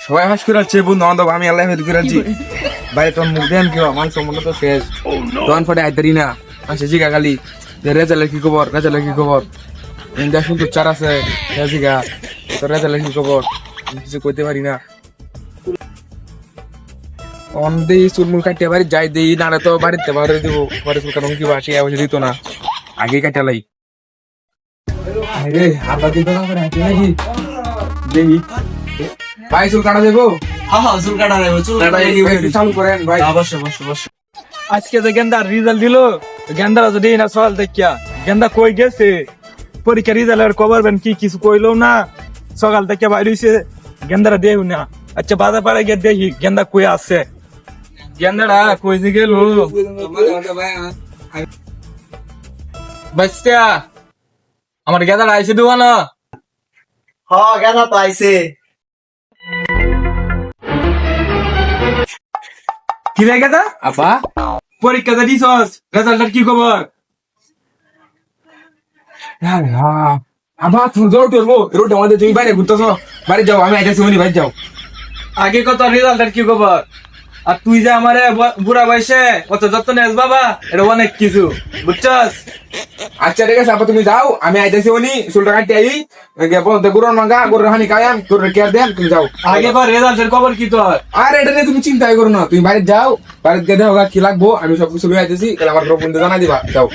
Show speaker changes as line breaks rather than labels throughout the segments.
সবাই হাস করে যাচ্ছে বন্ধু বান্ধব, আমি আল্লাহ হেল্প করে যাচ্ছি। বাইরে তোর মুখ দেন কেউ আমার সম্বন্ধ তো শেষ। দোকান ফটে আইতারি না আসে জিগা খালি রেজালের কি খবর, রেজালের কি খবর। ইন্দা শুনতো চার আছে জিগা তোর রেজালের কি খবর, কিছু কইতে পারি না। অন্ধে চুলমুল কাটিয়ে বাড়ি যাই দিই না তো বাড়িতে বাড়ি দিব, পরে চুল কাটন কি বাসি আবার দিত না, আগে কাটালাই। আরে আবার দিত না করে হাঁটি নাকি দেখি ভাই চুল কাটা দেবো।
হ্যাঁ চুল কাটা যাবে, চুল কাটা
চালু করেন ভাই।
অবশ্যই অবশ্যই অবশ্যই।
আজকে যে গেন্দার রেজাল্ট দিল, গেন্দারা যদি না সকাল দেখিয়া গেন্দা কই গেছে পরীক্ষা রেজাল্টের খবর বেন কি কিছু কইলো না, সকাল থেকে বাইরে হইছে গেন্দারা দেও না। আচ্ছা বাজার পাড়ে গিয়ে দেখি গেন্দা কই আছে। গেন্দারা কই যে গেল বাচ্চা, আমার গেন্দারা আইছে দোকানে।
হ্যাঁ গেদা তো আইছে।
কি রে গেদা?
আপা
পরীক্ষা দিছস, রেজাল্টের কি খবর?
আবার তুমি জোর করবো রোড আমাদের, তুমি বাইরে ঘুরতেছ, বাড়ি যাও আমি আইতেছি উনি বাড়ি যাও।
আগে কত রেজাল্টের কি খবর? আর তুই যে আমারে বুড়া বয়সে কত যত্ন নেস বাবা, এটা অনেক কিছু বুঝছস।
আচ্ছা ঠিক আছে আপা তুমি যাও, আমি আইতেছি উনি চুলটা কাটতে আই গরুর মাঙ্গা গরুর হানি খাইয়াম গরুর কেয়ার দেন, তুমি যাও।
আগে পর রেজাল্টের খবর কি তোর?
আর এটা নিয়ে তুমি চিন্তাই করো না, তুমি বাড়ি যাও, বাড়িতে গিয়ে দেখো কি লাগবো, আমি সব কিছু লয়ে আইতেছি, তাহলে আমার বড় বন্ধু জানা দিবা, যাও।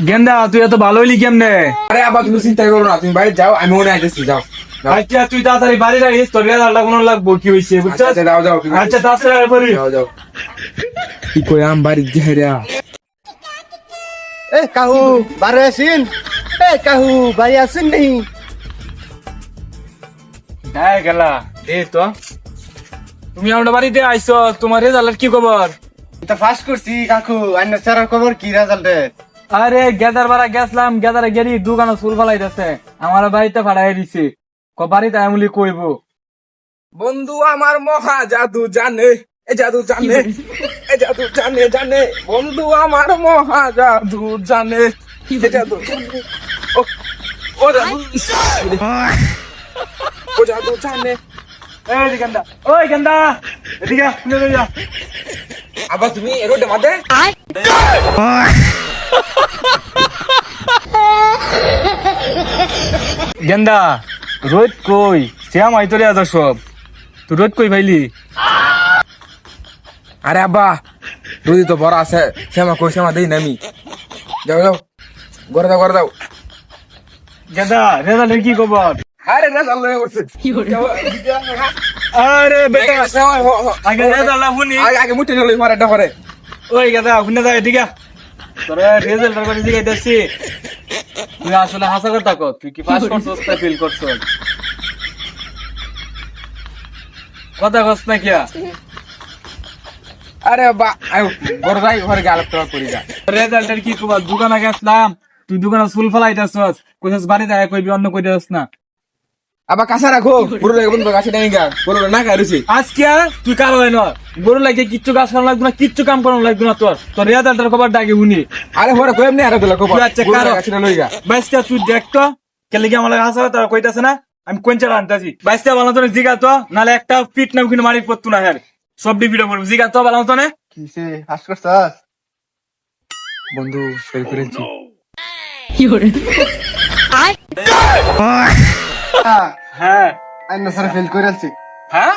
গেন্দা তুই এত ভালো হইলি কেমনে?
আরে আবার তুমি চিন্তাই করো না, তুমি বাড়ি যাও, আমি উনি আইতেছি, যাও।
আচ্ছা তুই তাড়াতাড়ি বাড়ি যাইস, তোর রেজাল্টটা কোনো লাগবো কি হইছে বুঝছস।
আচ্ছা যাও যাও
আচ্ছা তাড়াতাড়ি বাড়ি
যাও যাও। কি কই আম বাড়ি যাই রে।
এ কাহু বারে আছেন? এ কাহু বাড়ি আছেন নি?
হ্যাঁ গেলা এই তো তুমি আমার বাড়িতে আইছো, তোমার রেজাল্টের কি খবর?
তো পাস করছি কাকু, আইনা স্যারের খবর কি রেজাল্টের?
আরে গেদার বাড়া গেছলাম, গেদারে গেলি দোকানে চুল ফলাইতেছে, আমার বাড়িতে ভাড়াই দিছি, বাড়িতে আমলি কইব।
বন্ধু আমার মহা জাদু জানে, এ জাদু জানে, এ জাদু জানে জানে, বন্ধু আমার মহা জাদু জানে, এ জাদু জানে, ও জাদু, ও জাদু জানে।
এই গেন্দা, ওই গেন্দা এদিকে শুনে যা।
আবার তুমি রোডে মাঝে
গেন্দা রোদ কই শ্যাম আইতরে আজ সব, তুই রোদ কই ভাইলি?
আরে আব্বা রোদি তো বড় আছে, শ্যামা কই শ্যামা দেই না আমি, যাও যাও ঘরে দাও ঘরে দাও।
গেন্দা রেজাল্টের কি খবর?
আরে না চাল করছে
আরে বেটা আগে রেজাল্টটা শুনি।
আগে মুঠে নিল মার একটা করে।
ওই গেন্দা শুনে যা এদিকে, তোরা রেজাল্টের করে দিকে দেখছি, তুই আসলে হাসা কথা কর, তুই কি পাস করছস তা ফিল করছস? কথা কস না কিয়া?
আরে বা বড় যাই ঘরে গিয়ে আলাপ করি যা।
রেজাল্টের কি খবর? দোকানে গেছলাম, তুই দোকানে চুল ফলাইতেছস, কইছস বাড়িতে আয় কইবি, অন্য কইতেছস না।
আবার কাছে রাখো গরু লাগে বন্ধু কাছে নেই গা, গরু না খাইছি।
আজকে তুই কার হয় না, গরু লাগে কিচ্ছু কাজ করানো লাগবে না, কিচ্ছু কাম করানো লাগবে না, তোর তোর রেজাল্টের খবর ডাকে শুনি।
আরে হরে কইম নে আরে দিলা কো
আচ্ছা কারো বাইসটা তুই দেখ তো কেলে কি আমার হাসা তারা কইতাছে না, আমি কোন চালা আনতাছি। বাইসটা ভালো তো জিগা তো, নালে একটা ফিট নাম কিন্তু মারি পড়তো না, হ্যাঁ সব ভিডিও করবো, জিগা তো ভালো তো না।
কিসে পাস করছস?
বন্ধু ফেল করেছি।
হ্যাঁ
আইনা স্যার ফেল করে আলছি।
হ্যাঁ